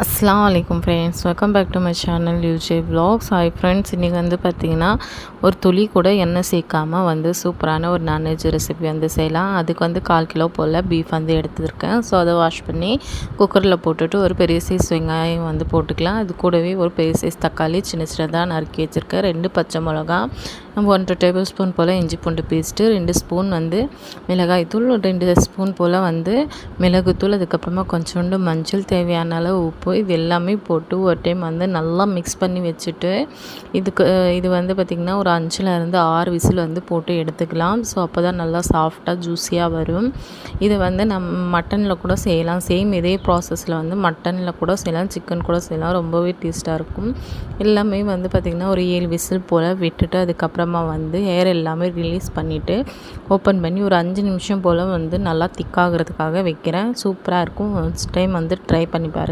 அஸ்ஸலாமு அலைக்கும் friends, welcome back to my channel UJ vlogs. Hi friends, இன்றைக்கி வந்து பார்த்திங்கன்னா ஒரு துளி கூட எண்ணெய் சேர்க்காமல் வந்து சூப்பரான ஒரு நான்வெஜ் ரெசிபி வந்து செய்யலாம். அதுக்கு வந்து 1/4 கிலோ போல் பீஃப் வந்து எடுத்துருக்கேன். ஸோ அதை வாஷ் பண்ணி குக்கரில் போட்டுட்டு ஒரு பெரிய சைஸ் வெங்காயம் வந்து போட்டுக்கலாம். அது கூடவே ஒரு பெரிய சைஸ் தக்காளி சின்ன சின்னதாக நறுக்கி வச்சுருக்கேன். 2 பச்சை மிளகா, 1 டேபிள் ஸ்பூன் போல் இஞ்சி பூண்டு பேஸ்ட்டு, 2 ஸ்பூன் வந்து மிளகாய்த்தூள், 2 ஸ்பூன் போல் வந்து மிளகுத்தூள், அதுக்கப்புறமா கொஞ்சோண்டு மஞ்சள், தேவையான அளவு உப்பு, இது எல்லாமே போட்டு ஒரு டைம் வந்து நல்லா மிக்ஸ் பண்ணி வச்சுட்டு இது வந்து பார்த்திங்கன்னா ஒரு 5லேருந்து 6 விசில் வந்து போட்டு எடுத்துக்கலாம். ஸோ அப்போ தான் நல்லா சாஃப்டாக ஜூஸியாக வரும். இதை வந்து மட்டனில் கூட செய்யலாம். சேம் இதே ப்ராசஸில் வந்து மட்டனில் கூட செய்யலாம், சிக்கன் கூட செய்யலாம். ரொம்பவே டேஸ்ட்டாக இருக்கும். எல்லாமே வந்து பார்த்திங்கன்னா ஒரு 7 விசில் போல் விட்டுட்டு அதுக்கப்புறமா வந்து ஏர் எல்லாமே ரிலீஸ் பண்ணிவிட்டு ஓப்பன் பண்ணி ஒரு 5 நிமிஷம் போல் வந்து நல்லா திக்காகிறதுக்காக வைக்கிறேன். சூப்பராக இருக்கும். ஃபர்ஸ்ட் டைம் வந்து ட்ரை பண்ணி பாருங்கள்.